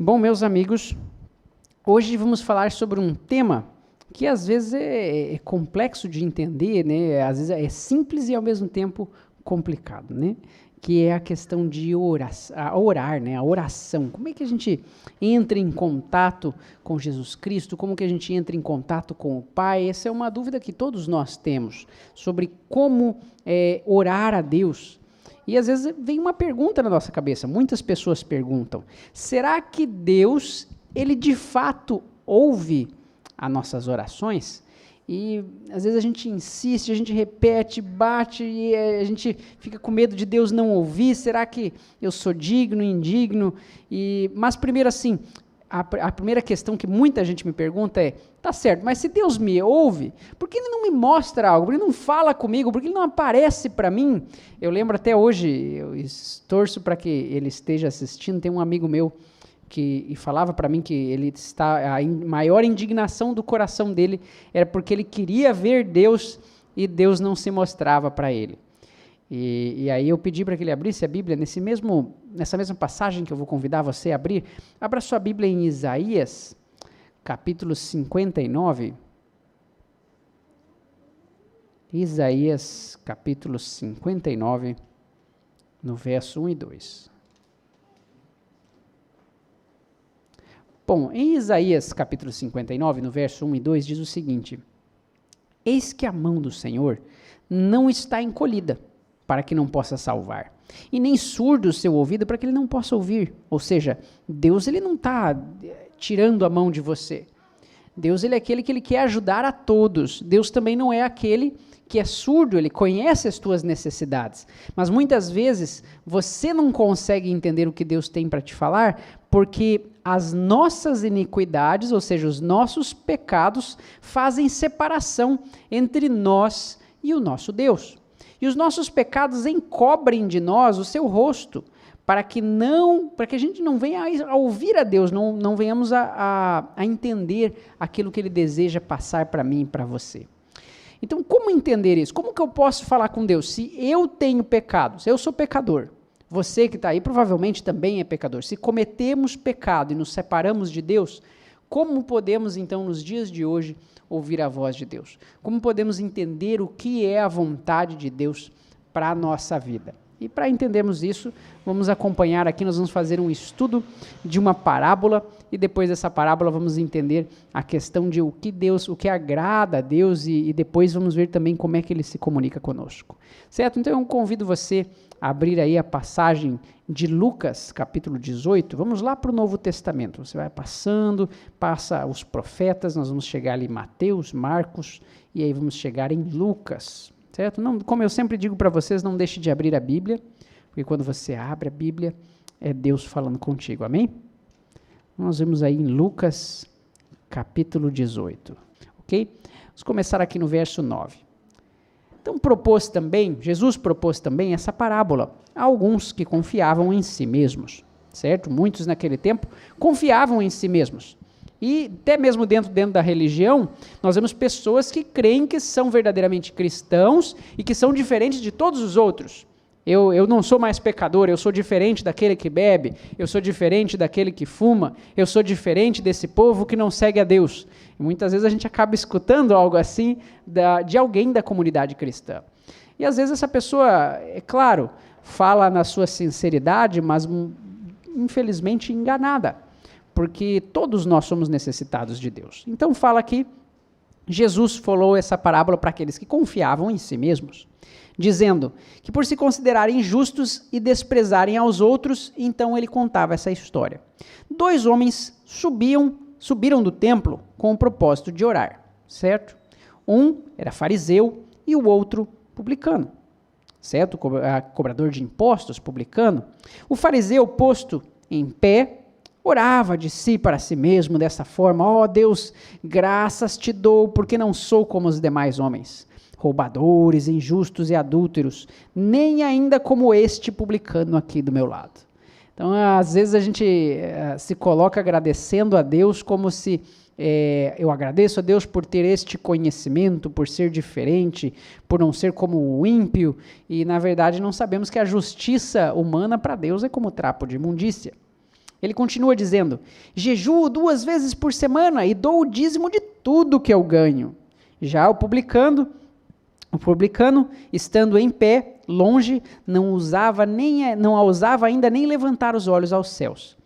Bom, meus amigos, hoje vamos falar sobre um tema que às vezes é complexo de entender, né? Às vezes é simples e ao mesmo tempo complicado, né? Que é a questão de orar, né? A oração. Como é que a gente entra em contato com Jesus Cristo? Como que a gente entra em contato com o Pai? Essa é uma dúvida que todos nós temos sobre como orar a Deus. E às vezes vem uma pergunta na nossa cabeça, muitas pessoas perguntam, será que Deus, ele de fato ouve as nossas orações? E às vezes a gente insiste, a gente repete, bate, e a gente fica com medo de Deus não ouvir, será que eu sou digno, indigno? Mas primeiro assim, a primeira questão que muita gente me pergunta é, tá certo, mas se Deus me ouve, por que Ele não me mostra algo? Por que Ele não fala comigo? Por que Ele não aparece para mim? Eu lembro até hoje, eu torço para que ele esteja assistindo, tem um amigo meu que falava para mim que ele está, a maior indignação do coração dele era porque ele queria ver Deus e Deus não se mostrava para ele. E aí eu pedi para que ele abrisse a Bíblia nessa mesma passagem que eu vou convidar você a abrir. Abra sua Bíblia em Isaías, capítulo 59. Isaías, capítulo 59, no verso 1 e 2. Bom, em Isaías, capítulo 59, no verso 1 e 2, diz o seguinte: Eis que a mão do Senhor não está encolhida, para que não possa salvar, e nem surdo o seu ouvido para que ele não possa ouvir. Ou seja, Deus ele não está tirando a mão de você. Deus ele é aquele que ele quer ajudar a todos. Deus também não é aquele que é surdo, ele conhece as tuas necessidades. Mas muitas vezes você não consegue entender o que Deus tem para te falar, porque as nossas iniquidades, ou seja, os nossos pecados, fazem separação entre nós e o nosso Deus. E os nossos pecados encobrem de nós o seu rosto, para que a gente não venha a ouvir a Deus, não venhamos a entender aquilo que Ele deseja passar para mim e para você. Então, como entender isso? Como que eu posso falar com Deus? Se eu tenho pecado, se eu sou pecador, você que está aí provavelmente também é pecador. Se cometemos pecado e nos separamos de Deus, como podemos então nos dias de hoje ouvir a voz de Deus? Como podemos entender o que é a vontade de Deus para a nossa vida? E para entendermos isso, vamos acompanhar aqui, nós vamos fazer um estudo de uma parábola, e depois dessa parábola vamos entender a questão de o que agrada a Deus, e depois vamos ver também como é que Ele se comunica conosco. Certo? Então eu convido você a abrir aí a passagem de Lucas, capítulo 18, vamos lá para o Novo Testamento, você vai passa os profetas, nós vamos chegar ali em Mateus, Marcos, e aí vamos chegar em Lucas. Certo? Não, como eu sempre digo para vocês, não deixe de abrir a Bíblia, porque quando você abre a Bíblia, é Deus falando contigo, amém? Nós vemos aí em Lucas, capítulo 18, ok? Vamos começar aqui no verso 9. Então Jesus propôs também essa parábola a alguns que confiavam em si mesmos, certo? Muitos naquele tempo confiavam em si mesmos. E até mesmo dentro da religião, nós vemos pessoas que creem que são verdadeiramente cristãos e que são diferentes de todos os outros. Eu não sou mais pecador, eu sou diferente daquele que bebe, eu sou diferente daquele que fuma, eu sou diferente desse povo que não segue a Deus. E muitas vezes a gente acaba escutando algo assim de alguém da comunidade cristã. E às vezes essa pessoa, é claro, fala na sua sinceridade, mas infelizmente enganada. Porque todos nós somos necessitados de Deus. Então fala aqui, Jesus falou essa parábola para aqueles que confiavam em si mesmos, dizendo que por se considerarem justos e desprezarem aos outros, então ele contava essa história. 2 homens subiram do templo com o propósito de orar, certo? Um era fariseu e o outro publicano, certo? Cobrador de impostos, publicano. O fariseu, posto em pé, orava de si para si mesmo dessa forma: ó Deus, graças te dou, porque não sou como os demais homens, roubadores, injustos e adúlteros, nem ainda como este publicano aqui do meu lado. Então, às vezes a gente se coloca agradecendo a Deus como se eu agradeço a Deus por ter este conhecimento, por ser diferente, por não ser como o ímpio, e na verdade não sabemos que a justiça humana para Deus é como trapo de imundícia. Ele continua dizendo: jejuo 2 vezes por semana e dou o dízimo de tudo que eu ganho. Já o publicano, estando em pé, longe, não ousava ainda nem levantar os olhos aos céus.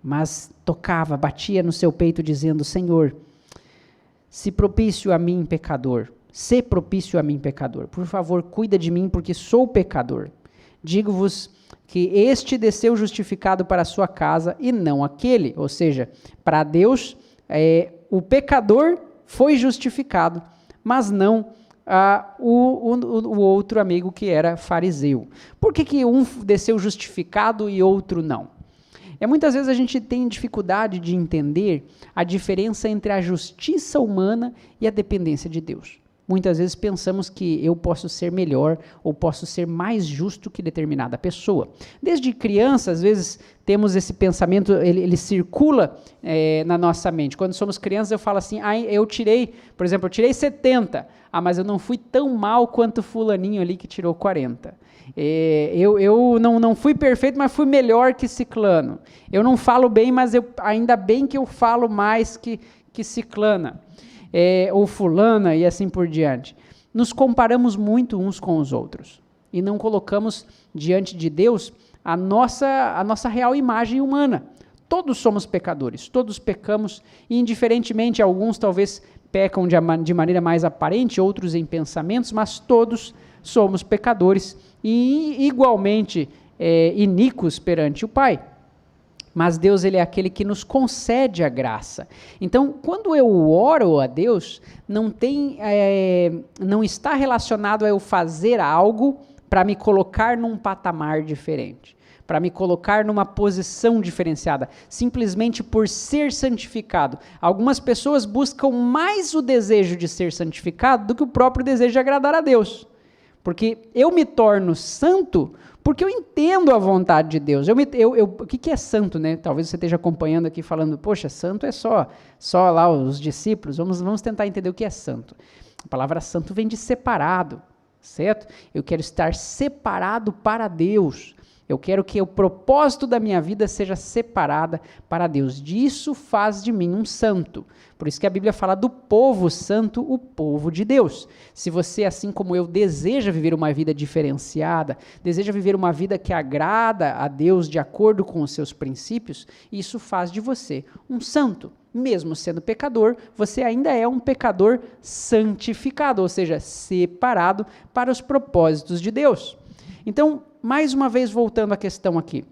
Mas batia no seu peito, dizendo: Senhor, se propício a mim, pecador. Por favor, cuida de mim, porque sou pecador. Digo-vos que este desceu justificado para a sua casa e não aquele. Ou seja, para Deus, o pecador foi justificado, mas não o outro amigo que era fariseu. Por que um desceu justificado e outro não? Muitas vezes a gente tem dificuldade de entender a diferença entre a justiça humana e a dependência de Deus. Muitas vezes pensamos que eu posso ser melhor ou posso ser mais justo que determinada pessoa. Desde criança, às vezes, temos esse pensamento, ele circula na nossa mente. Quando somos crianças, eu falo assim, eu tirei 70, mas eu não fui tão mal quanto fulaninho ali que tirou 40. Eu não fui perfeito, mas fui melhor que ciclano. Eu não falo bem, mas ainda bem que eu falo mais que ciclana. Ou fulana e assim por diante. Nos comparamos muito uns com os outros e não colocamos diante de Deus a nossa real imagem humana. Todos somos pecadores, todos pecamos e indiferentemente, alguns talvez pecam de maneira mais aparente, outros em pensamentos, mas todos somos pecadores e igualmente iníquos perante o Pai. Mas Deus, ele é aquele que nos concede a graça. Então, quando eu oro a Deus, não está relacionado a eu fazer algo para me colocar num patamar diferente, para me colocar numa posição diferenciada, simplesmente por ser santificado. Algumas pessoas buscam mais o desejo de ser santificado do que o próprio desejo de agradar a Deus. Porque eu me torno santo porque eu entendo a vontade de Deus. O que é santo, né? Talvez você esteja acompanhando aqui falando, poxa, santo é só lá os discípulos. Vamos tentar entender o que é santo. A palavra santo vem de separado, certo? Eu quero estar separado para Deus. Eu quero que o propósito da minha vida seja separada para Deus. Disso faz de mim um santo. Por isso que a Bíblia fala do povo santo, o povo de Deus. Se você, assim como eu, deseja viver uma vida diferenciada, deseja viver uma vida que agrada a Deus de acordo com os seus princípios, isso faz de você um santo. Mesmo sendo pecador, você ainda é um pecador santificado, ou seja, separado para os propósitos de Deus. Então, mais uma vez voltando à questão aqui.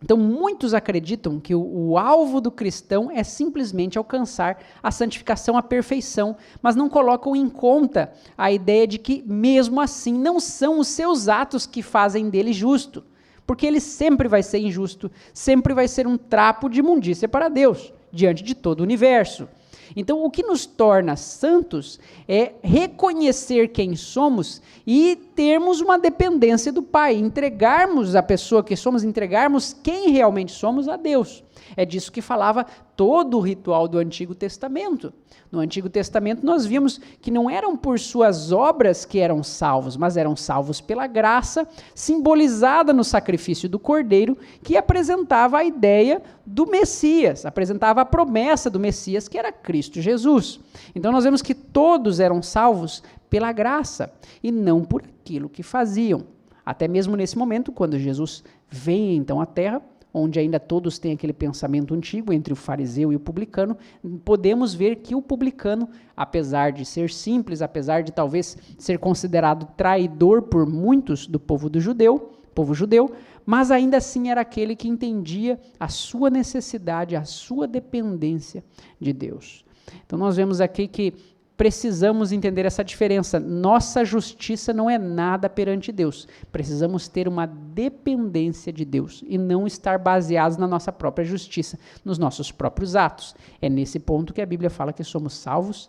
Então, muitos acreditam que o alvo do cristão é simplesmente alcançar a santificação, a perfeição, mas não colocam em conta a ideia de que, mesmo assim, não são os seus atos que fazem dele justo, porque ele sempre vai ser injusto, sempre vai ser um trapo de imundícia para Deus, diante de todo o universo. Então, o que nos torna santos é reconhecer quem somos e termos uma dependência do Pai, entregarmos a pessoa que somos, entregarmos quem realmente somos a Deus. É disso que falava todo o ritual do Antigo Testamento. No Antigo Testamento nós vimos que não eram por suas obras que eram salvos, mas eram salvos pela graça, simbolizada no sacrifício do Cordeiro, que apresentava a ideia do Messias, apresentava a promessa do Messias, que era Cristo Jesus. Então nós vemos que todos eram salvos pela graça e não por aquilo que faziam. Até mesmo nesse momento, quando Jesus vem então à Terra, onde ainda todos têm aquele pensamento antigo entre o fariseu e o publicano, podemos ver que o publicano, apesar de ser simples, apesar de talvez ser considerado traidor por muitos do povo judeu, mas ainda assim era aquele que entendia a sua necessidade, a sua dependência de Deus. Então nós vemos aqui que precisamos entender essa diferença. Nossa justiça não é nada perante Deus. Precisamos ter uma dependência de Deus e não estar baseados na nossa própria justiça, nos nossos próprios atos. É nesse ponto que a Bíblia fala que somos salvos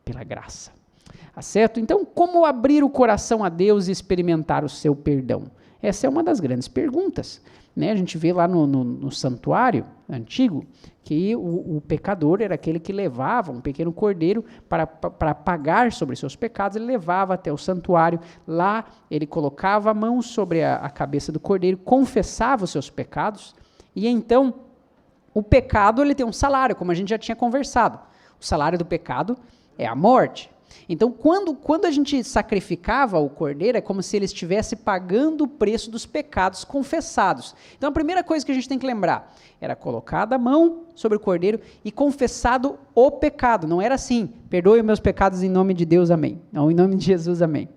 pela graça. Tá certo? Então, como abrir o coração a Deus e experimentar o seu perdão? Essa é uma das grandes perguntas. Né? A gente vê lá no santuário antigo que o pecador era aquele que levava um pequeno cordeiro para pagar sobre seus pecados, ele levava até o santuário, lá ele colocava a mão sobre a cabeça do cordeiro, confessava os seus pecados, e então o pecado ele tem um salário, como a gente já tinha conversado. O salário do pecado é a morte. Então, quando a gente sacrificava o cordeiro, é como se ele estivesse pagando o preço dos pecados confessados. Então, a primeira coisa que a gente tem que lembrar era colocada a mão sobre o cordeiro e confessado o pecado. Não era assim, perdoe meus pecados em nome de Deus, amém. Não, em nome de Jesus, amém.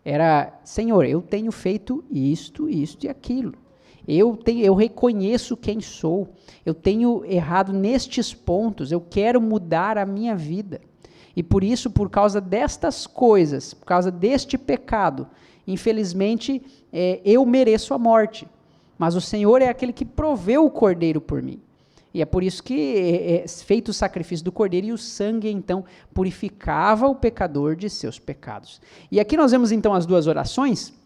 Era, Senhor, eu tenho feito isto e aquilo. Eu reconheço quem sou. Eu tenho errado nestes pontos. Eu quero mudar a minha vida. E por isso, por causa destas coisas, por causa deste pecado, infelizmente, eu mereço a morte. Mas o Senhor é aquele que proveu o cordeiro por mim. E é por isso que é feito o sacrifício do cordeiro e o sangue, então, purificava o pecador de seus pecados. E aqui nós vemos, então, as duas orações.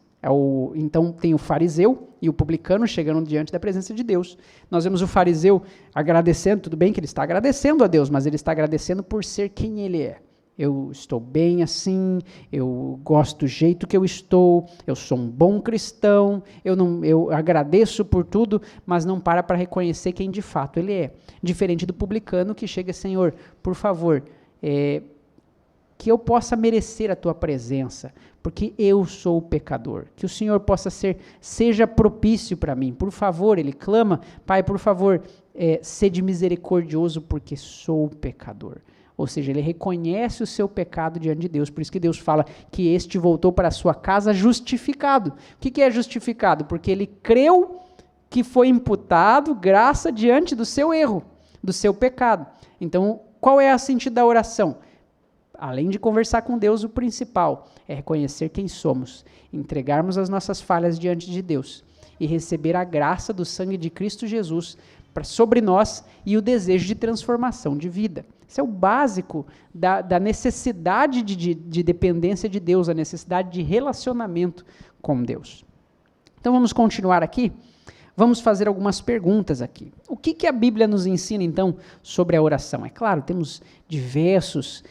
Então, tem o fariseu e o publicano chegando diante da presença de Deus. Nós vemos o fariseu agradecendo, tudo bem que ele está agradecendo a Deus, mas ele está agradecendo por ser quem ele é. Eu estou bem assim, eu gosto do jeito que eu estou, eu sou um bom cristão, eu agradeço por tudo, mas não para reconhecer quem de fato ele é. Diferente do publicano que chega, Senhor, por favor, que eu possa merecer a tua presença, porque eu sou o pecador, que o Senhor seja propício para mim, por favor, ele clama, Pai, por favor, sede misericordioso, porque sou pecador. Ou seja, ele reconhece o seu pecado diante de Deus, por isso que Deus fala que este voltou para a sua casa justificado. O que é justificado? Porque ele creu que foi imputado graça diante do seu erro, do seu pecado. Então, qual é o sentido da oração? Além de conversar com Deus, o principal é reconhecer quem somos, entregarmos as nossas falhas diante de Deus e receber a graça do sangue de Cristo Jesus sobre nós e o desejo de transformação de vida. Esse é o básico da necessidade de dependência de Deus, a necessidade de relacionamento com Deus. Então vamos continuar aqui. Vamos fazer algumas perguntas aqui. O que a Bíblia nos ensina, então, sobre a oração? É claro, temos diversos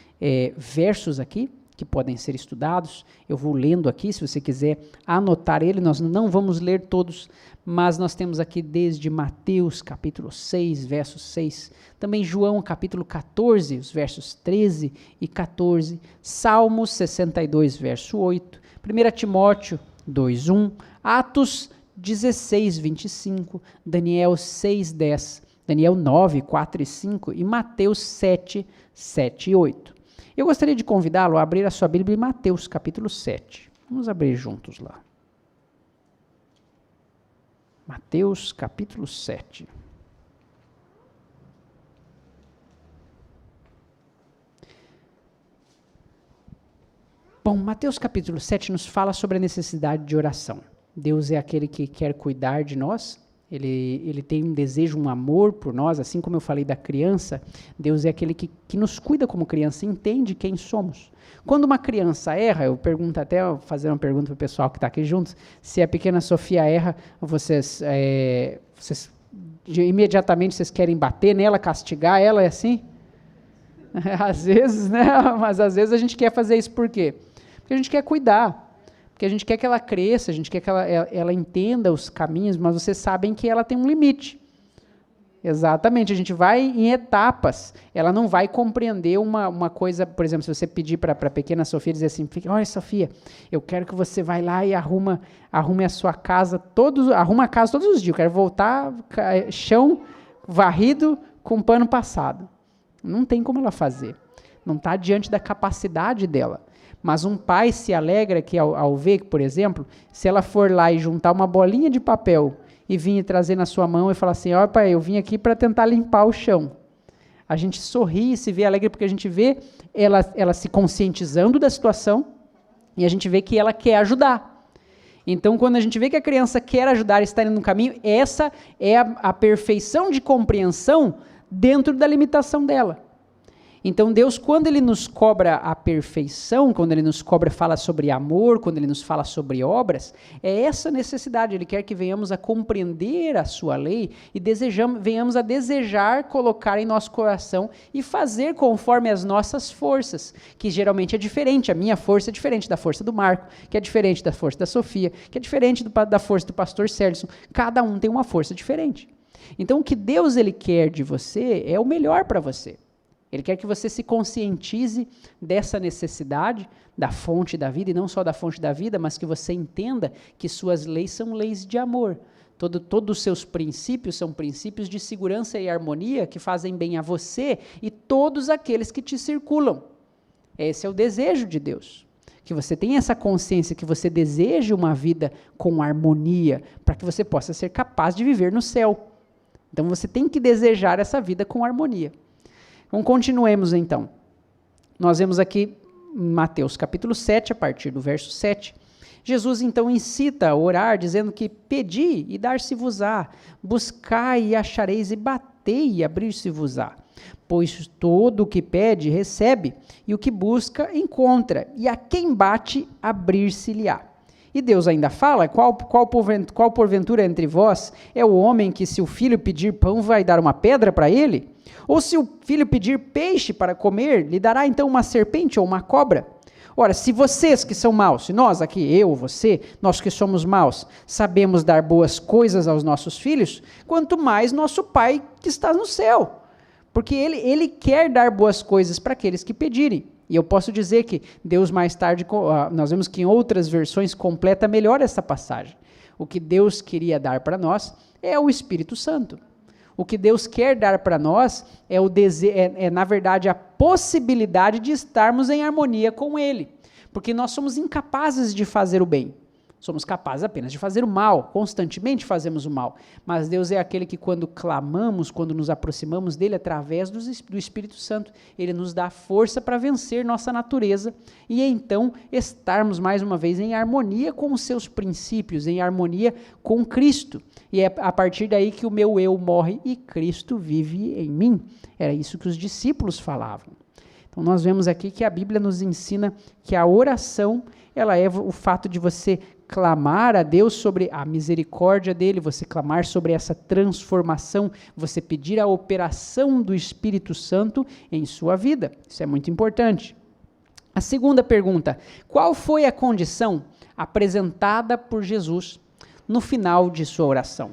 versos aqui que podem ser estudados. Eu vou lendo aqui, se você quiser anotar ele, nós não vamos ler todos, mas nós temos aqui desde Mateus, capítulo 6, verso 6, também João, capítulo 14, os versos 13 e 14, Salmos 62, verso 8, 1 Timóteo 2, 1, Atos 16, 25, Daniel 6, 10, Daniel 9, 4 e 5 e Mateus 7, 7 e 8. Eu gostaria de convidá-lo a abrir a sua Bíblia em Mateus, capítulo 7. Vamos abrir juntos lá. Mateus, capítulo 7. Bom, Mateus, capítulo 7 nos fala sobre a necessidade de oração. Deus é aquele que quer cuidar de nós. Ele tem um desejo, um amor por nós, assim como eu falei da criança, Deus é aquele que nos cuida como criança, entende quem somos. Quando uma criança erra, eu pergunto até, vou fazer uma pergunta para o pessoal que está aqui juntos, se a pequena Sofia erra, vocês imediatamente vocês querem bater nela, castigar ela, é assim? Às vezes, né? Mas às vezes a gente quer fazer isso por quê? Porque a gente quer cuidar. Porque a gente quer que ela cresça, a gente quer que ela entenda os caminhos, mas vocês sabem que ela tem um limite. Exatamente, a gente vai em etapas. Ela não vai compreender uma coisa, por exemplo, se você pedir para a pequena Sofia, dizer assim, olha Sofia, eu quero que você vá lá e arrume a sua casa, arruma a casa todos os dias, eu quero voltar, chão varrido com pano passado. Não tem como ela fazer. Não está diante da capacidade dela. Mas um pai se alegra que ao ver, por exemplo, se ela for lá e juntar uma bolinha de papel e vir e trazer na sua mão e falar assim, ó pai, eu vim aqui para tentar limpar o chão. A gente sorri e se vê alegre porque a gente vê ela se conscientizando da situação e a gente vê que ela quer ajudar. Então, quando a gente vê que a criança quer ajudar e está indo no caminho, essa é a perfeição de compreensão dentro da limitação dela. Então, Deus, quando Ele nos cobra a perfeição, quando Ele nos fala sobre amor, quando Ele nos fala sobre obras, é essa necessidade. Ele quer que venhamos a compreender a sua lei e venhamos a desejar colocar em nosso coração e fazer conforme as nossas forças, que geralmente é diferente. A minha força é diferente da força do Marco, que é diferente da força da Sofia, que é diferente da força do pastor Sérgio. Cada um tem uma força diferente. Então, o que Deus ele quer de você é o melhor para você. Ele quer que você se conscientize dessa necessidade da fonte da vida, e não só da fonte da vida, mas que você entenda que suas leis são leis de amor. Todos os seus princípios são princípios de segurança e harmonia que fazem bem a você e todos aqueles que te circulam. Esse é o desejo de Deus. Que você tenha essa consciência, que você deseje uma vida com harmonia, para que você possa ser capaz de viver no céu. Então você tem que desejar essa vida com harmonia. Então continuemos então. Nós vemos aqui em Mateus capítulo 7, a partir do verso 7, Jesus então incita a orar, dizendo que pedi e dar-se-vos-á, buscai e achareis, e batei e abrir-se-vos-á. Pois todo o que pede, recebe, e o que busca, encontra, e a quem bate, abrir-se-lhe-á. E Deus ainda fala, qual porventura entre vós é o homem que, se o filho pedir pão, vai dar uma pedra para ele? Ou se o filho pedir peixe para comer, lhe dará então uma serpente ou uma cobra? Ora, se vocês que são maus, se nós aqui, eu, você, nós que somos maus, sabemos dar boas coisas aos nossos filhos, quanto mais nosso Pai que está no céu. Porque ele quer dar boas coisas para aqueles que pedirem. E eu posso dizer que Deus mais tarde, nós vemos que em outras versões completa melhor essa passagem. O que Deus queria dar para nós é o Espírito Santo. O que Deus quer dar para nós é, na verdade, a possibilidade de estarmos em harmonia com Ele. Porque nós somos incapazes de fazer o bem. Somos capazes apenas de fazer o mal, constantemente fazemos o mal. Mas Deus é aquele que, quando clamamos, quando nos aproximamos dele através do Espírito Santo, ele nos dá força para vencer nossa natureza e então estarmos mais uma vez em harmonia com os seus princípios, em harmonia com Cristo. E é a partir daí que o meu eu morre e Cristo vive em mim. Era isso que os discípulos falavam. Então nós vemos aqui que a Bíblia nos ensina que a oração, ela é o fato de você clamar a Deus sobre a misericórdia dele, você clamar sobre essa transformação, você pedir a operação do Espírito Santo em sua vida. Isso é muito importante. A segunda pergunta: qual foi a condição apresentada por Jesus no final de sua oração?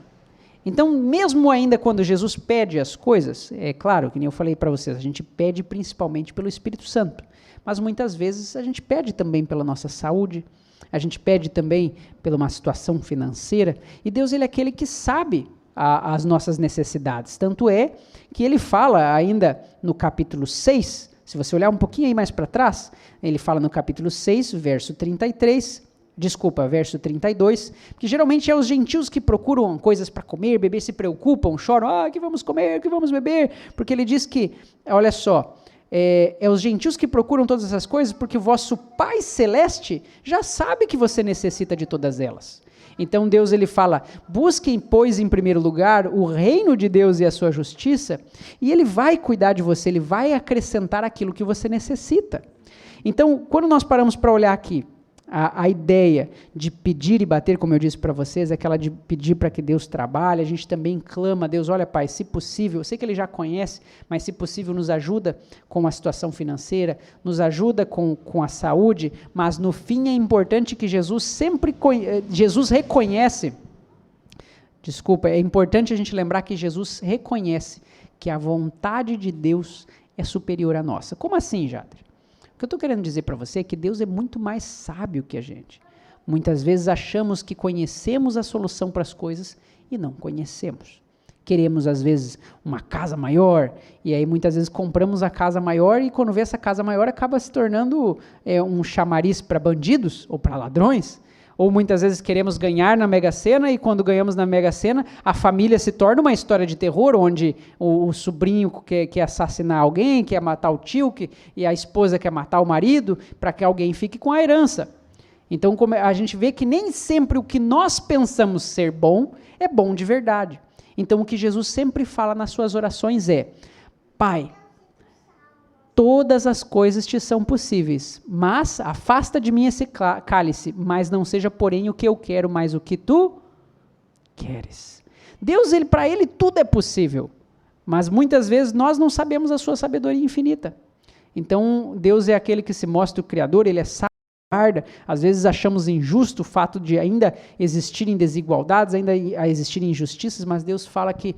Então, mesmo ainda quando Jesus pede as coisas, é claro, que nem eu falei para vocês, a gente pede principalmente pelo Espírito Santo, mas muitas vezes a gente pede também pela nossa saúde, a gente pede também pela uma situação financeira, e Deus ele é aquele que sabe as nossas necessidades. Tanto é que ele fala ainda no capítulo 6, se você olhar um pouquinho aí mais para trás, ele fala no capítulo 6, verso 32, que geralmente é os gentios que procuram coisas para comer, beber, se preocupam, choram, que vamos comer, que vamos beber, porque ele diz que, olha só, é os gentios que procuram todas essas coisas, porque o vosso Pai Celeste já sabe que você necessita de todas elas. Então Deus ele fala, busquem, pois, em primeiro lugar, o reino de Deus e a sua justiça, e ele vai cuidar de você, ele vai acrescentar aquilo que você necessita. Então, quando nós paramos para olhar aqui, a ideia de pedir e bater, como eu disse para vocês, é aquela de pedir para que Deus trabalhe, a gente também clama a Deus, olha Pai, se possível, eu sei que Ele já conhece, mas se possível nos ajuda com a situação financeira, nos ajuda com a saúde, mas no fim é importante que Jesus reconhece, é importante a gente lembrar que Jesus reconhece que a vontade de Deus é superior à nossa. Como assim, Jadre? O que eu estou querendo dizer para você é que Deus é muito mais sábio que a gente. Muitas vezes achamos que conhecemos a solução para as coisas e não conhecemos. Queremos, às vezes, uma casa maior, e aí muitas vezes compramos a casa maior e quando vê essa casa maior acaba se tornando um chamariz para bandidos ou para ladrões. Ou muitas vezes queremos ganhar na Mega Sena e quando ganhamos na Mega Sena, a família se torna uma história de terror, onde o sobrinho quer assassinar alguém, quer matar o tio, e a esposa quer matar o marido, para que alguém fique com a herança. Então a gente vê que nem sempre o que nós pensamos ser bom, é bom de verdade. Então o que Jesus sempre fala nas suas orações é, Pai, todas as coisas te são possíveis, mas afasta de mim esse cálice, mas não seja porém o que eu quero, mas o que tu queres. Deus, para ele tudo é possível, mas muitas vezes nós não sabemos a sua sabedoria infinita. Então Deus é aquele que se mostra o Criador, ele é sábio, às vezes achamos injusto o fato de ainda existirem desigualdades, ainda existirem injustiças, mas Deus fala que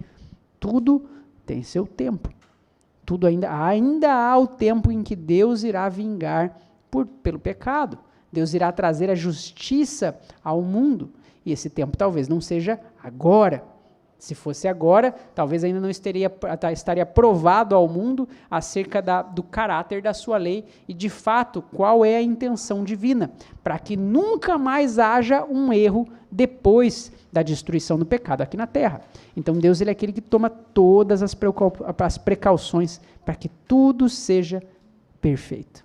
Tudo tem seu tempo. Tudo ainda há o tempo em que Deus irá vingar pelo pecado. Deus irá trazer a justiça ao mundo. E esse tempo talvez não seja agora. Se fosse agora, talvez ainda não estaria provado ao mundo acerca do caráter da sua lei e, de fato, qual é a intenção divina, para que nunca mais haja um erro depois da destruição do pecado aqui na terra. Então, Deus ele é aquele que toma todas as precauções para que tudo seja perfeito.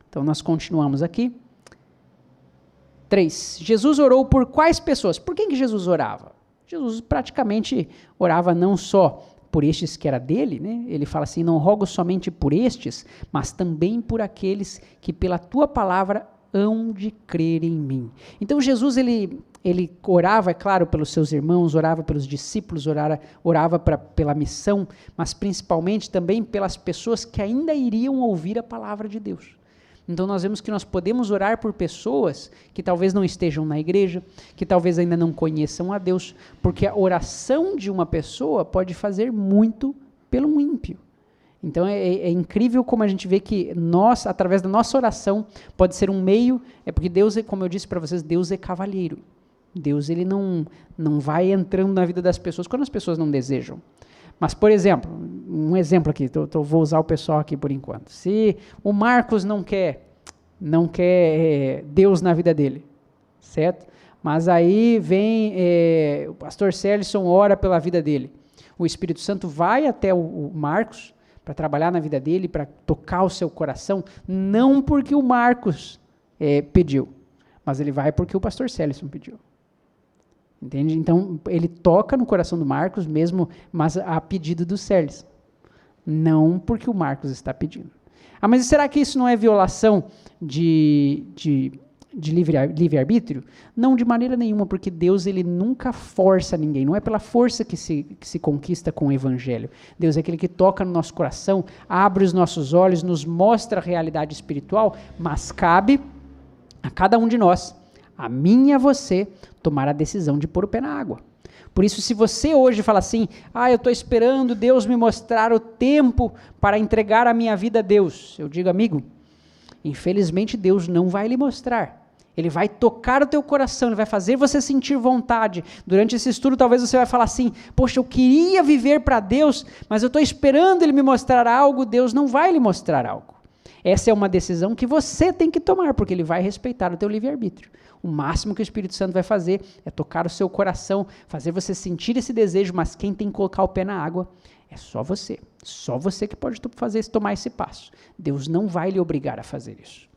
Então, nós continuamos aqui. 3. Jesus orou por quais pessoas? Por quem que Jesus orava? Jesus praticamente orava não só por estes que era dele, né? Ele fala assim, não rogo somente por estes, mas também por aqueles que pela tua palavra hão de crer em mim. Então Jesus, ele orava, é claro, pelos seus irmãos, orava pelos discípulos, orava pela missão, mas principalmente também pelas pessoas que ainda iriam ouvir a palavra de Deus. Então nós vemos que nós podemos orar por pessoas que talvez não estejam na igreja, que talvez ainda não conheçam a Deus, porque a oração de uma pessoa pode fazer muito pelo ímpio. Então é incrível como a gente vê que nós, através da nossa oração, pode ser um meio, porque Deus, como eu disse para vocês, Deus é cavalheiro. Deus ele não vai entrando na vida das pessoas quando as pessoas não desejam. Mas, por exemplo, um exemplo aqui, vou usar o pessoal aqui por enquanto. Se o Marcos não quer Deus na vida dele, certo? Mas aí vem o pastor Celson ora pela vida dele. O Espírito Santo vai até o Marcos para trabalhar na vida dele, para tocar o seu coração, não porque o Marcos pediu, mas ele vai porque o pastor Celson pediu. Entende? Então, ele toca no coração do Marcos mesmo, mas a pedido do Sérgio. Não porque o Marcos está pedindo. Ah, mas será que isso não é violação de livre-arbítrio? Não, de maneira nenhuma, porque Deus ele nunca força ninguém. Não é pela força que se conquista com o Evangelho. Deus é aquele que toca no nosso coração, abre os nossos olhos, nos mostra a realidade espiritual, mas cabe a cada um de nós, a mim e a você, tomar a decisão de pôr o pé na água. Por isso, se você hoje fala assim, eu estou esperando Deus me mostrar o tempo para entregar a minha vida a Deus, eu digo, amigo, infelizmente Deus não vai lhe mostrar. Ele vai tocar o teu coração, ele vai fazer você sentir vontade. Durante esse estudo, talvez você vai falar assim, poxa, eu queria viver para Deus, mas eu estou esperando Ele me mostrar algo, Deus não vai lhe mostrar algo. Essa é uma decisão que você tem que tomar, porque Ele vai respeitar o teu livre-arbítrio. O máximo que o Espírito Santo vai fazer é tocar o seu coração, fazer você sentir esse desejo, mas quem tem que colocar o pé na água é só você. Só você que pode tomar esse passo. Deus não vai lhe obrigar a fazer isso.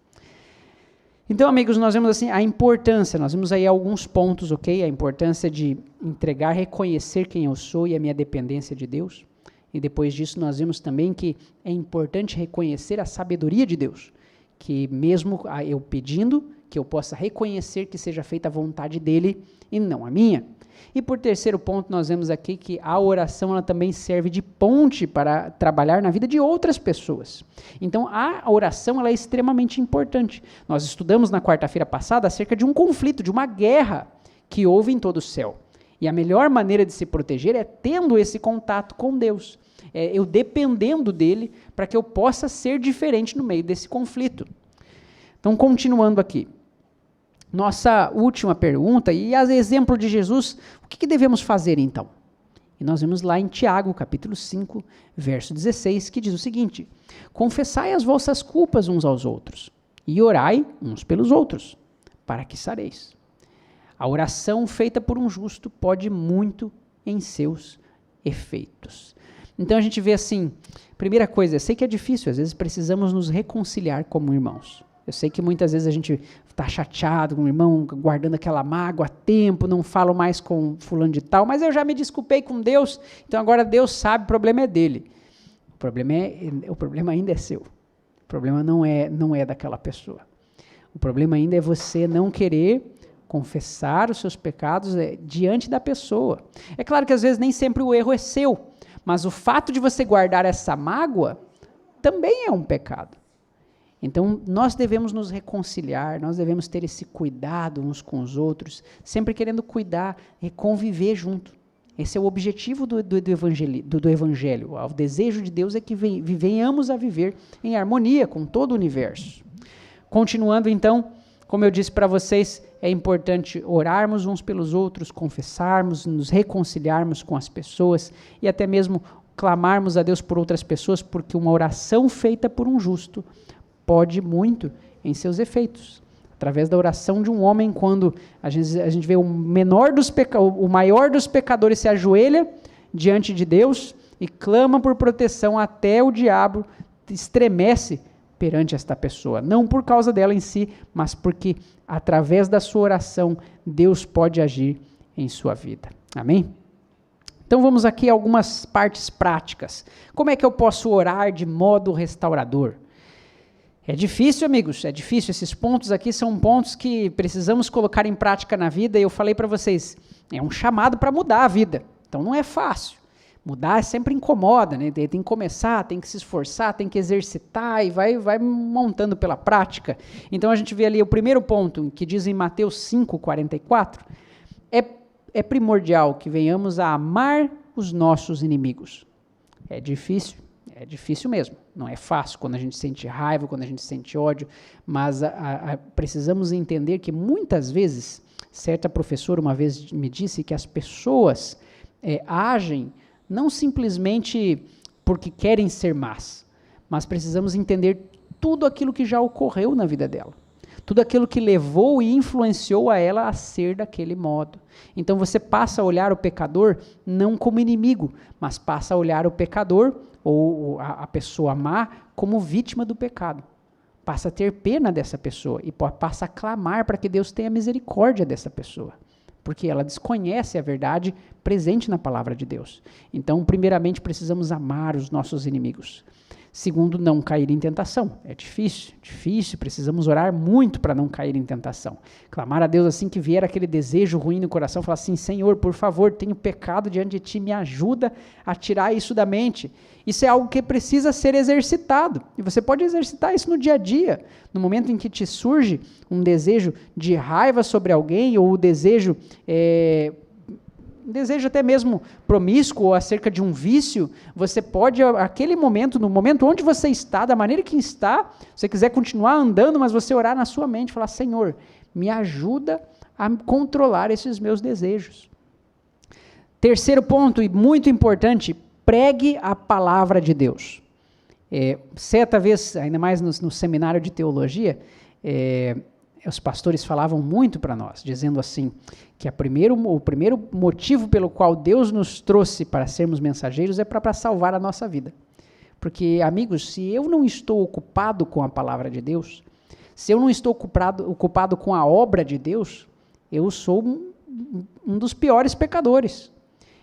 Então, amigos, nós vemos assim a importância, nós vimos aí alguns pontos, ok? A importância de entregar, reconhecer quem eu sou e a minha dependência de Deus. E depois disso nós vimos também que é importante reconhecer a sabedoria de Deus. Que mesmo eu pedindo, que eu possa reconhecer que seja feita a vontade dele e não a minha. E por terceiro ponto, nós vemos aqui que a oração ela também serve de ponte para trabalhar na vida de outras pessoas. Então, a oração ela é extremamente importante. Nós estudamos na quarta-feira passada acerca de um conflito, de uma guerra que houve em todo o céu. E a melhor maneira de se proteger é tendo esse contato com Deus. Eu dependendo dele para que eu possa ser diferente no meio desse conflito. Então, continuando aqui. Nossa última pergunta, e a exemplo de Jesus, o que devemos fazer então? E nós vemos lá em Tiago, capítulo 5, verso 16, que diz o seguinte, confessai as vossas culpas uns aos outros, e orai uns pelos outros, para que sareis. A oração feita por um justo pode muito em seus efeitos. Então a gente vê assim, primeira coisa, eu sei que é difícil, às vezes precisamos nos reconciliar como irmãos. Eu sei que muitas vezes a gente está chateado com o irmão, guardando aquela mágoa há tempo, não falo mais com fulano de tal, mas eu já me desculpei com Deus, então agora Deus sabe, o problema é dele. O problema ainda é seu. O problema não é daquela pessoa. O problema ainda é você não querer confessar os seus pecados diante da pessoa. É claro que às vezes nem sempre o erro é seu, mas o fato de você guardar essa mágoa também é um pecado. Então, nós devemos nos reconciliar, nós devemos ter esse cuidado uns com os outros, sempre querendo cuidar e conviver junto. Esse é o objetivo do Evangelho. O desejo de Deus é que venhamos a viver em harmonia com todo o universo. Continuando então, como eu disse para vocês, é importante orarmos uns pelos outros, confessarmos, nos reconciliarmos com as pessoas e até mesmo clamarmos a Deus por outras pessoas, porque uma oração feita por um justo pode muito em seus efeitos. Através da oração de um homem, quando a gente vê o maior dos pecadores se ajoelha diante de Deus e clama por proteção, até o diabo estremece perante esta pessoa. Não por causa dela em si, mas porque através da sua oração, Deus pode agir em sua vida. Amém? Então vamos aqui a algumas partes práticas. Como é que eu posso orar de modo restaurador? É difícil, amigos, é difícil. Esses pontos aqui são pontos que precisamos colocar em prática na vida, e eu falei para vocês, é um chamado para mudar a vida. Então não é fácil. Mudar sempre incomoda, né? Tem que começar, tem que se esforçar, tem que exercitar e vai montando pela prática. Então a gente vê ali o primeiro ponto, que diz em Mateus 5:44, é primordial que venhamos a amar os nossos inimigos. É difícil mesmo. Não é fácil quando a gente sente raiva, quando a gente sente ódio, mas precisamos entender que muitas vezes, certa professora uma vez me disse que as pessoas agem não simplesmente porque querem ser más, mas precisamos entender tudo aquilo que já ocorreu na vida dela. Tudo aquilo que levou e influenciou a ela a ser daquele modo. Então você passa a olhar o pecador não como inimigo, mas passa a olhar o pecador ou a pessoa má como vítima do pecado. Passa a ter pena dessa pessoa e passa a clamar para que Deus tenha misericórdia dessa pessoa, porque ela desconhece a verdade presente na palavra de Deus. Então, primeiramente, precisamos amar os nossos inimigos. Segundo, não cair em tentação. É difícil, precisamos orar muito para não cair em tentação. Clamar a Deus assim que vier aquele desejo ruim no coração, falar assim, Senhor, por favor, tenho pecado diante de Ti, me ajuda a tirar isso da mente. Isso é algo que precisa ser exercitado. E você pode exercitar isso no dia a dia. No momento em que te surge um desejo de raiva sobre alguém, ou o desejo até mesmo promíscuo ou acerca de um vício, você pode, aquele momento, no momento onde você está, da maneira que está, se você quiser continuar andando, mas você orar na sua mente, falar, Senhor, me ajuda a controlar esses meus desejos. Terceiro ponto, e muito importante, pregue a palavra de Deus. Certa vez, ainda mais no seminário de teologia, os pastores falavam muito para nós, dizendo assim, que o primeiro motivo pelo qual Deus nos trouxe para sermos mensageiros é para salvar a nossa vida. Porque, amigos, se eu não estou ocupado com a palavra de Deus, se eu não estou ocupado com a obra de Deus, eu sou um dos piores pecadores.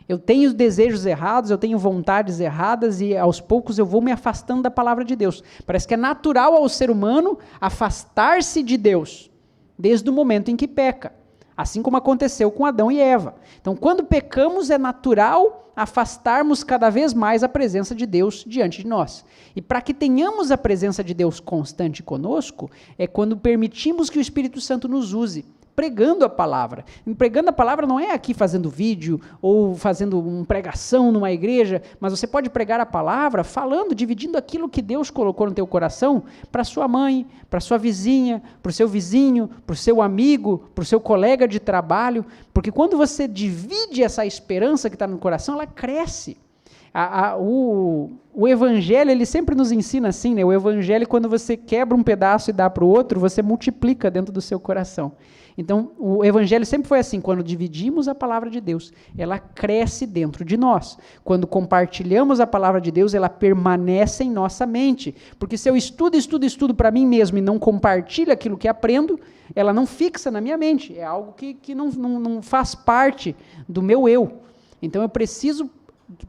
Eu tenho desejos errados, eu tenho vontades erradas e aos poucos eu vou me afastando da palavra de Deus. Parece que é natural ao ser humano afastar-se de Deus, desde o momento em que peca. Assim como aconteceu com Adão e Eva. Então, quando pecamos, é natural afastarmos cada vez mais a presença de Deus diante de nós. E para que tenhamos a presença de Deus constante conosco, é quando permitimos que o Espírito Santo nos use, pregando a palavra. E pregando a palavra não é aqui fazendo vídeo ou fazendo uma pregação numa igreja, mas você pode pregar a palavra falando, dividindo aquilo que Deus colocou no teu coração para sua mãe, para sua vizinha, para o seu vizinho, para o seu amigo, para o seu colega de trabalho, porque quando você divide essa esperança que está no coração, ela cresce. O evangelho, ele sempre nos ensina assim, né? O evangelho, quando você quebra um pedaço e dá para o outro, você multiplica dentro do seu coração. Então, o evangelho sempre foi assim, quando dividimos a palavra de Deus, ela cresce dentro de nós. Quando compartilhamos a palavra de Deus, ela permanece em nossa mente. Porque se eu estudo para mim mesmo e não compartilho aquilo que aprendo, ela não fixa na minha mente. É algo que não faz parte do meu eu. Então, eu preciso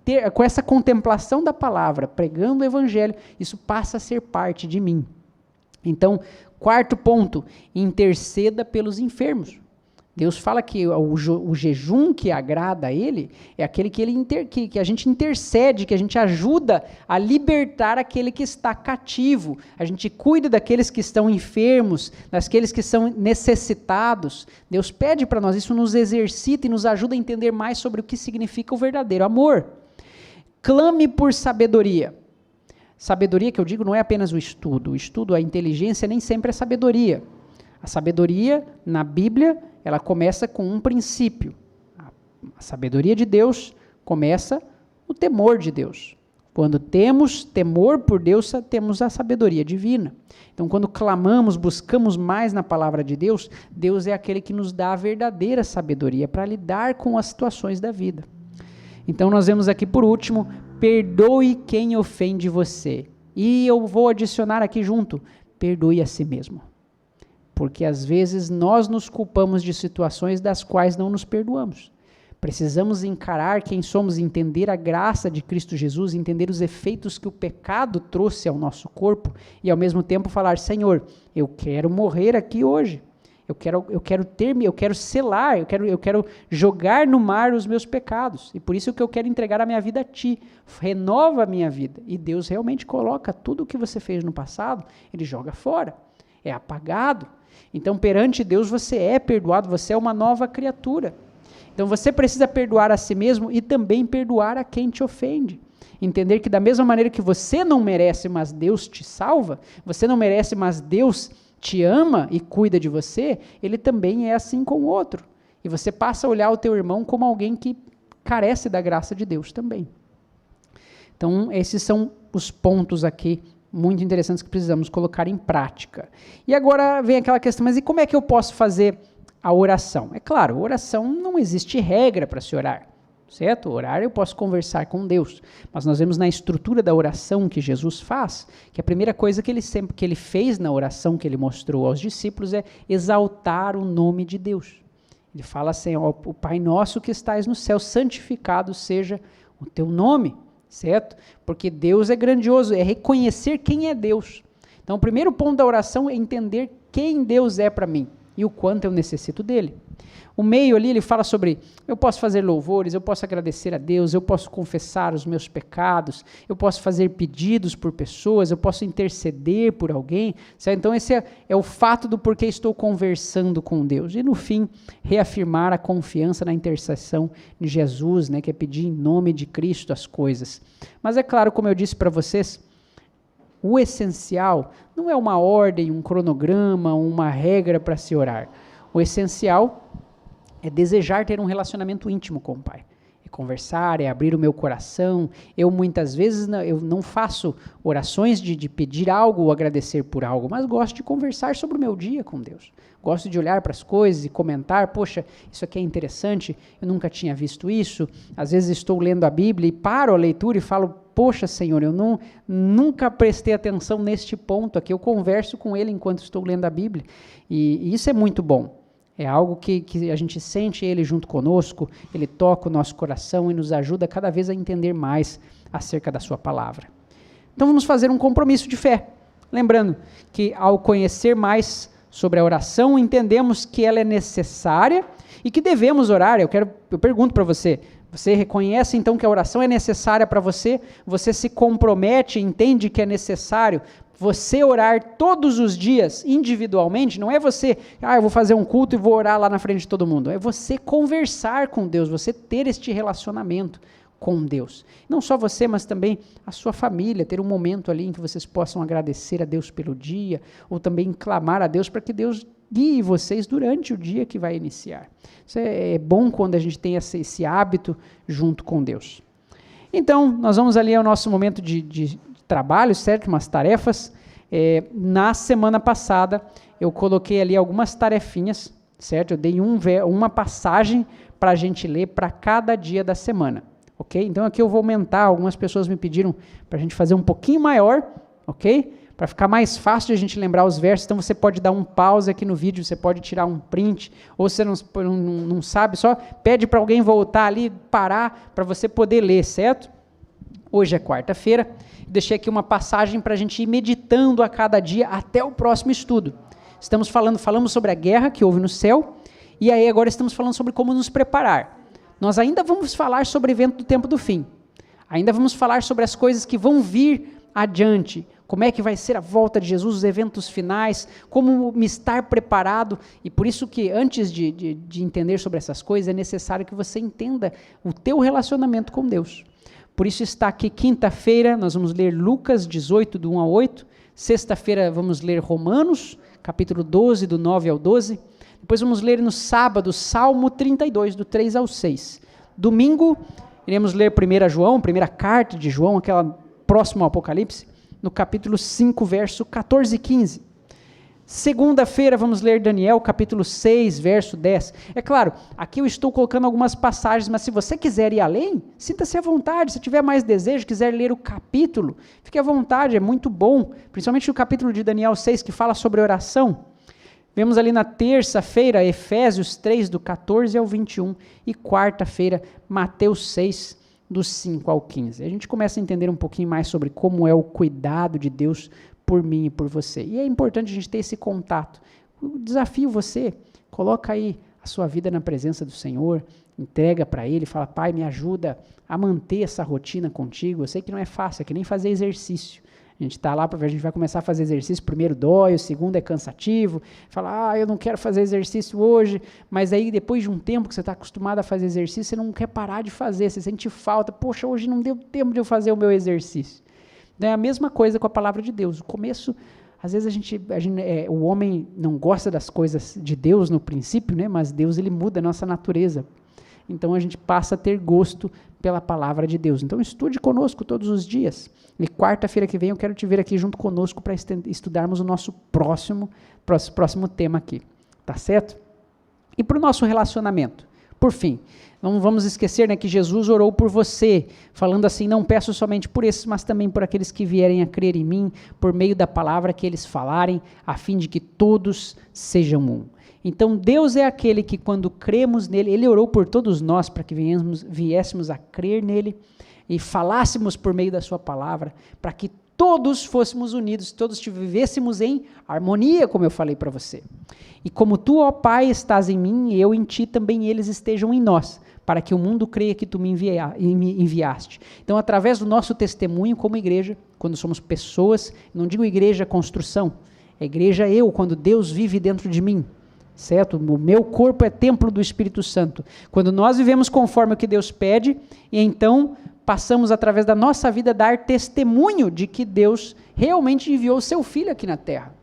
ter, com essa contemplação da palavra, pregando o evangelho, isso passa a ser parte de mim. Então, quarto ponto, interceda pelos enfermos. Deus fala que o jejum que agrada a Ele é aquele que a gente intercede, que a gente ajuda a libertar aquele que está cativo. A gente cuida daqueles que estão enfermos, daqueles que são necessitados. Deus pede para nós, isso nos exercita e nos ajuda a entender mais sobre o que significa o verdadeiro amor. Clame por sabedoria. Sabedoria, que eu digo, não é apenas o estudo, a inteligência nem sempre é sabedoria. A sabedoria, na Bíblia, ela começa com um princípio. A sabedoria de Deus começa no temor de Deus. Quando temos temor por Deus, temos a sabedoria divina. Então, quando clamamos, buscamos mais na palavra de Deus, Deus é aquele que nos dá a verdadeira sabedoria para lidar com as situações da vida. Então, nós vemos aqui por último, perdoe quem ofende você. E eu vou adicionar aqui junto, perdoe a si mesmo. Porque às vezes nós nos culpamos de situações das quais não nos perdoamos. Precisamos encarar quem somos, entender a graça de Cristo Jesus, entender os efeitos que o pecado trouxe ao nosso corpo e ao mesmo tempo falar, Senhor, eu quero morrer aqui hoje. Eu quero selar, eu quero jogar no mar os meus pecados. E por isso que eu quero entregar a minha vida a Ti. Renova a minha vida. E Deus realmente coloca tudo o que você fez no passado, Ele joga fora. É apagado. Então, perante Deus, você é perdoado, você é uma nova criatura. Então, você precisa perdoar a si mesmo e também perdoar a quem te ofende. Entender que da mesma maneira que você não merece, mas Deus te salva, você não merece, mas Deus te ama e cuida de você, Ele também é assim com o outro. E você passa a olhar o teu irmão como alguém que carece da graça de Deus também. Então, esses são os pontos aqui muito interessantes que precisamos colocar em prática. E agora vem aquela questão, mas e como é que eu posso fazer a oração? É claro, oração não existe regra para se orar, certo? Orar eu posso conversar com Deus, mas nós vemos na estrutura da oração que Jesus faz, que a primeira coisa que ele fez na oração que ele mostrou aos discípulos é exaltar o nome de Deus. Ele fala assim, ó, o Pai nosso que estais no céu, santificado seja o teu nome. Certo? Porque Deus é grandioso, é reconhecer quem é Deus. Então, o primeiro ponto da oração é entender quem Deus é para mim e o quanto eu necessito dele. O meio ali, ele fala sobre, eu posso fazer louvores, eu posso agradecer a Deus, eu posso confessar os meus pecados, eu posso fazer pedidos por pessoas, eu posso interceder por alguém, certo? Então esse é o fato do porquê estou conversando com Deus. E no fim, reafirmar a confiança na intercessão de Jesus, né, que é pedir em nome de Cristo as coisas. Mas é claro, como eu disse para vocês, o essencial não é uma ordem, um cronograma, uma regra para se orar. O essencial é desejar ter um relacionamento íntimo com o Pai. É conversar, é abrir o meu coração. Eu muitas vezes eu não faço orações de pedir algo ou agradecer por algo, mas gosto de conversar sobre o meu dia com Deus. Gosto de olhar para as coisas e comentar, poxa, isso aqui é interessante, eu nunca tinha visto isso. Às vezes estou lendo a Bíblia e paro a leitura e falo, poxa, Senhor, eu nunca prestei atenção neste ponto aqui. Eu converso com Ele enquanto estou lendo a Bíblia. E isso é muito bom. É algo que a gente sente Ele junto conosco, Ele toca o nosso coração e nos ajuda cada vez a entender mais acerca da sua palavra. Então vamos fazer um compromisso de fé. Lembrando que ao conhecer mais sobre a oração, entendemos que ela é necessária e que devemos orar. Eu pergunto para você, você reconhece então que a oração é necessária para você? Você se compromete, entende que é necessário você orar todos os dias, individualmente? Não é você, eu vou fazer um culto e vou orar lá na frente de todo mundo. É você conversar com Deus, você ter este relacionamento com Deus. Não só você, mas também a sua família, ter um momento ali em que vocês possam agradecer a Deus pelo dia, ou também clamar a Deus para que Deus guie vocês durante o dia que vai iniciar. Isso é bom quando a gente tem esse hábito junto com Deus. Então, nós vamos ali ao nosso momento de trabalho, certo? Umas tarefas. Na semana passada, eu coloquei ali algumas tarefinhas, certo? Eu dei uma passagem para a gente ler para cada dia da semana, ok? Então, aqui eu vou aumentar, algumas pessoas me pediram para a gente fazer um pouquinho maior, ok? Para ficar mais fácil de a gente lembrar os versos, então você pode dar um pause aqui no vídeo, você pode tirar um print, ou se você não sabe, só pede para alguém voltar ali, parar, para você poder ler, certo? Hoje é quarta-feira, deixei aqui uma passagem para a gente ir meditando a cada dia até o próximo estudo. Falamos sobre a guerra que houve no céu, E aí agora estamos falando sobre como nos preparar. Nós ainda vamos falar sobre o evento do tempo do fim. Ainda vamos falar sobre as coisas que vão vir adiante. Como é que vai ser a volta de Jesus, os eventos finais, como me estar preparado. E por isso que antes de entender sobre essas coisas, é necessário que você entenda o teu relacionamento com Deus. Por isso está aqui quinta-feira, nós vamos ler Lucas 18, do 1 ao 8. Sexta-feira vamos ler Romanos, capítulo 12, do 9 ao 12. Depois vamos ler no sábado, Salmo 32, do 3 ao 6. Domingo, iremos ler 1 João, primeira carta de João, aquela próxima ao Apocalipse, no capítulo 5, verso 14 e 15. Segunda-feira vamos ler Daniel, capítulo 6, verso 10. É claro, aqui eu estou colocando algumas passagens, mas se você quiser ir além, sinta-se à vontade. Se tiver mais desejo, quiser ler o capítulo, fique à vontade, é muito bom. Principalmente o capítulo de Daniel 6, que fala sobre oração. Vemos ali na terça-feira, Efésios 3, do 14 ao 21. E quarta-feira, Mateus 6, do 5 ao 15. A gente começa a entender um pouquinho mais sobre como é o cuidado de Deus por mim e por você. E é importante a gente ter esse contato. Eu desafio você, coloca aí a sua vida na presença do Senhor, entrega para Ele, fala, Pai, me ajuda a manter essa rotina contigo. Eu sei que não é fácil, é que nem fazer exercício. A gente está lá, a gente vai começar a fazer exercício, o primeiro dói, o segundo é cansativo, fala, eu não quero fazer exercício hoje, mas aí depois de um tempo que você está acostumado a fazer exercício, você não quer parar de fazer, você sente falta, poxa, hoje não deu tempo de eu fazer o meu exercício. Então é a mesma coisa com a palavra de Deus. O começo, às vezes o homem não gosta das coisas de Deus no princípio, né? Mas Deus ele muda a nossa natureza. Então a gente passa a ter gosto pela palavra de Deus. Então estude conosco todos os dias. E quarta-feira que vem eu quero te ver aqui junto conosco para estudarmos o nosso próximo tema aqui. Tá certo? E para o nosso relacionamento. Por fim, não vamos esquecer, né, que Jesus orou por você, falando assim, não peço somente por esses, mas também por aqueles que vierem a crer em mim, por meio da palavra que eles falarem, a fim de que todos sejam um. Então Deus é aquele que quando cremos nele, ele orou por todos nós para que viéssemos a crer nele e falássemos por meio da sua palavra, para que todos fôssemos unidos, todos vivêssemos em harmonia, como eu falei para você. E como tu, ó Pai, estás em mim, e eu em ti, também eles estejam em nós, para que o mundo creia que tu me enviaste. Então, através do nosso testemunho como igreja, quando somos pessoas, não digo igreja construção, é igreja eu, quando Deus vive dentro de mim, certo? O meu corpo é templo do Espírito Santo. Quando nós vivemos conforme o que Deus pede, e então passamos através da nossa vida a dar testemunho de que Deus realmente enviou o seu Filho aqui na terra.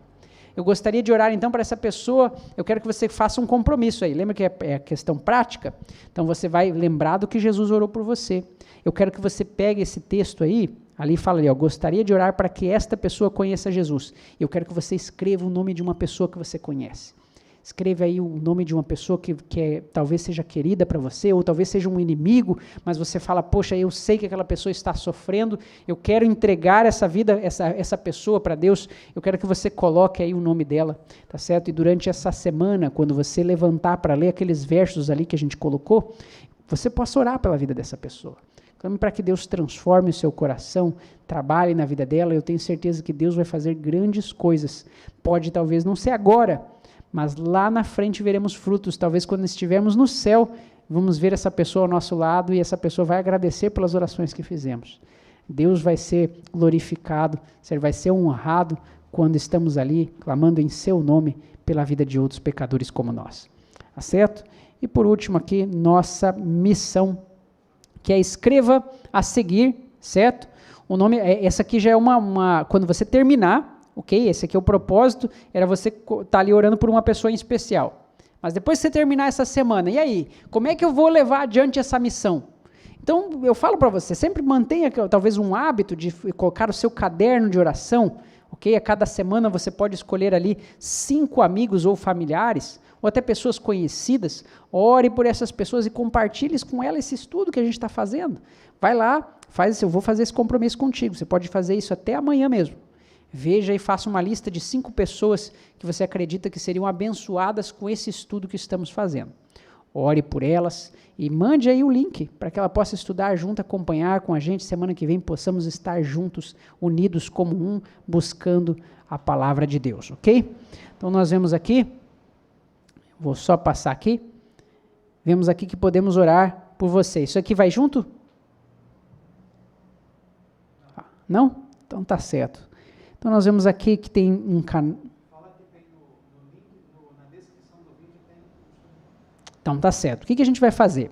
Eu gostaria de orar então para essa pessoa, eu quero que você faça um compromisso aí, lembra que é questão prática? Então você vai lembrar do que Jesus orou por você. Eu quero que você pegue esse texto aí, ali fala ali, gostaria de orar para que esta pessoa conheça Jesus. Eu quero que você escreva o nome de uma pessoa que você conhece. Escreve aí o nome de uma pessoa que talvez seja querida para você, ou talvez seja um inimigo, mas você fala, poxa, eu sei que aquela pessoa está sofrendo, eu quero entregar essa vida, essa pessoa para Deus, eu quero que você coloque aí o nome dela, tá certo? E durante essa semana, quando você levantar para ler aqueles versos ali que a gente colocou, você possa orar pela vida dessa pessoa. Clame para que Deus transforme o seu coração, trabalhe na vida dela, eu tenho certeza que Deus vai fazer grandes coisas. Pode talvez não ser agora, mas lá na frente veremos frutos, talvez quando estivermos no céu, vamos ver essa pessoa ao nosso lado e essa pessoa vai agradecer pelas orações que fizemos. Deus vai ser glorificado, vai ser honrado quando estamos ali clamando em seu nome pela vida de outros pecadores como nós. Tá certo? E por último aqui, nossa missão, que é escreva a seguir, certo? O nome, essa aqui já é quando você terminar, ok? Esse aqui é o propósito, era você estar ali orando por uma pessoa em especial. Mas depois que você terminar essa semana, e aí? Como é que eu vou levar adiante essa missão? Então, eu falo para você, sempre mantenha talvez um hábito de colocar o seu caderno de oração, ok? A cada semana você pode escolher ali 5 amigos ou familiares, ou até pessoas conhecidas, ore por essas pessoas e compartilhe com elas esse estudo que a gente está fazendo. Vai lá, eu vou fazer esse compromisso contigo, você pode fazer isso até amanhã mesmo. Veja e faça uma lista de 5 pessoas que você acredita que seriam abençoadas com esse estudo que estamos fazendo. Ore por elas e mande aí o link para que ela possa estudar junto, acompanhar com a gente. Semana que vem possamos estar juntos, unidos como um, buscando a palavra de Deus, ok? Então nós vemos aqui, Vou só passar aqui. Vemos aqui que podemos orar por você. Isso aqui vai junto? Não? Então tá certo. Então nós vemos aqui que tem um canal. Então tá certo. O que a gente vai fazer?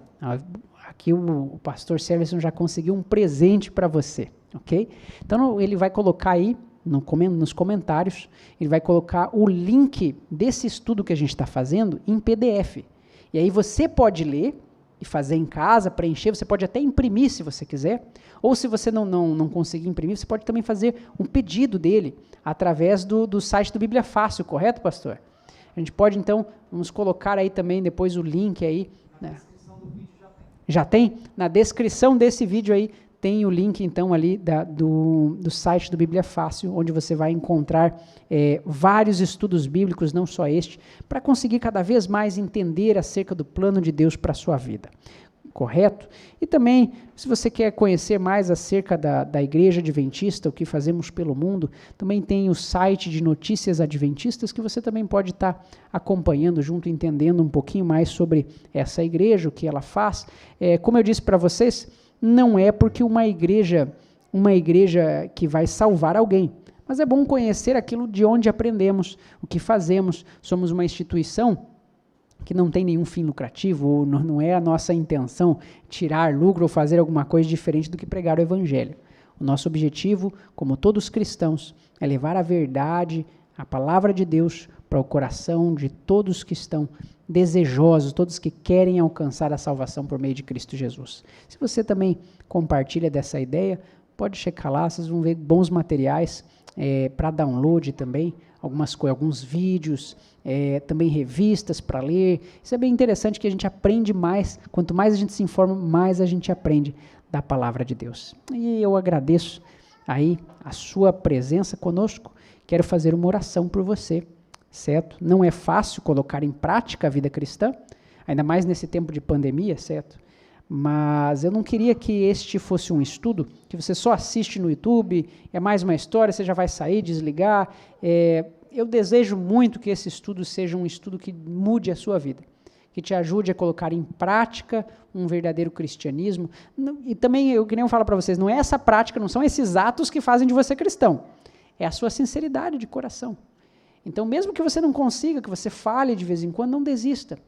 Aqui o pastor Serverson já conseguiu um presente para você, ok? Então ele vai colocar aí nos comentários, ele vai colocar o link desse estudo que a gente está fazendo em PDF. E aí você pode ler e fazer em casa, preencher, você pode até imprimir se você quiser, ou se você não conseguir imprimir, você pode também fazer um pedido dele através do site do Bíblia Fácil, correto, pastor? A gente pode, então, vamos colocar aí também depois o link aí. Na descrição do vídeo já tem? Na descrição desse vídeo aí tem o link, então, ali do site do Bíblia Fácil, onde você vai encontrar vários estudos bíblicos, não só este, para conseguir cada vez mais entender acerca do plano de Deus para a sua vida. Correto? E também, se você quer conhecer mais acerca da Igreja Adventista, o que fazemos pelo mundo, também tem o site de notícias adventistas, que você também pode estar acompanhando junto, entendendo um pouquinho mais sobre essa igreja, o que ela faz. Como eu disse para vocês, não é porque uma igreja que vai salvar alguém, mas é bom conhecer aquilo de onde aprendemos, o que fazemos. Somos uma instituição que não tem nenhum fim lucrativo, ou não é a nossa intenção tirar lucro ou fazer alguma coisa diferente do que pregar o Evangelho. O nosso objetivo, como todos cristãos, é levar a verdade, a palavra de Deus, para o coração de todos que estão desejosos, todos que querem alcançar a salvação por meio de Cristo Jesus. Se você também compartilha dessa ideia, pode checar lá, vocês vão ver bons materiais para download também, alguns vídeos, também revistas para ler. Isso é bem interessante, que a gente aprende mais, quanto mais a gente se informa, mais a gente aprende da palavra de Deus. E eu agradeço aí a sua presença conosco, quero fazer uma oração por você, certo? Não é fácil colocar em prática a vida cristã, ainda mais nesse tempo de pandemia, certo? Mas eu não queria que este fosse um estudo que você só assiste no YouTube, é mais uma história, você já vai sair, desligar. Eu desejo muito que esse estudo seja um estudo que mude a sua vida, que te ajude a colocar em prática um verdadeiro cristianismo. E também, que nem eu falo para vocês, não é essa prática, não são esses atos que fazem de você cristão, é a sua sinceridade de coração. Então, mesmo que você não consiga, que você falhe de vez em quando, não desista.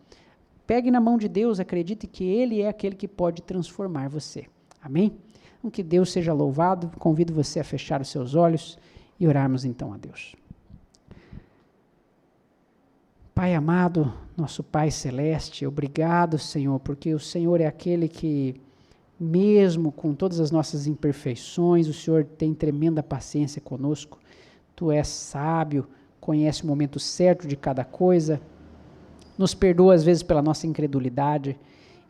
Pegue na mão de Deus, acredite que Ele é aquele que pode transformar você. Amém? Então, que Deus seja louvado. Convido você a fechar os seus olhos e orarmos então a Deus. Pai amado, nosso Pai celeste, obrigado, Senhor, porque o Senhor é aquele que, mesmo com todas as nossas imperfeições, o Senhor tem tremenda paciência conosco. Tu és sábio, conhece o momento certo de cada coisa, nos perdoa às vezes pela nossa incredulidade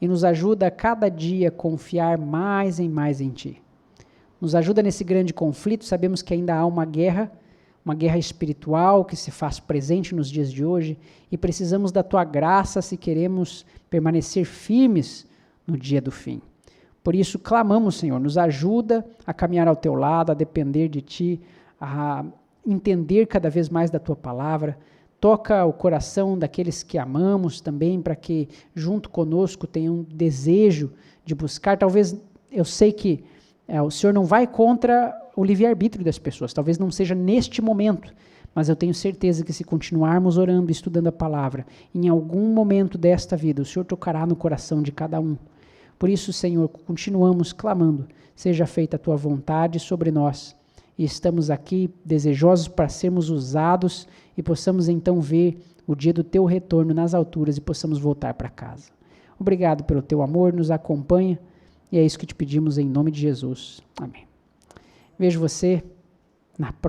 e nos ajuda a cada dia a confiar mais em Ti. Nos ajuda nesse grande conflito, sabemos que ainda há uma guerra espiritual que se faz presente nos dias de hoje e precisamos da Tua graça se queremos permanecer firmes no dia do fim. Por isso clamamos, Senhor, nos ajuda a caminhar ao Teu lado, a depender de Ti, a entender cada vez mais da Tua palavra. Toca o coração daqueles que amamos também, para que junto conosco tenham desejo de buscar. Talvez, eu sei que o Senhor não vai contra o livre-arbítrio das pessoas, talvez não seja neste momento, mas eu tenho certeza que se continuarmos orando e estudando a palavra, em algum momento desta vida, o Senhor tocará no coração de cada um. Por isso, Senhor, continuamos clamando, seja feita a Tua vontade sobre nós, e estamos aqui desejosos para sermos usados e possamos então ver o dia do Teu retorno nas alturas e possamos voltar para casa. Obrigado pelo Teu amor, nos acompanha, e é isso que te pedimos em nome de Jesus. Amém. Vejo você na próxima.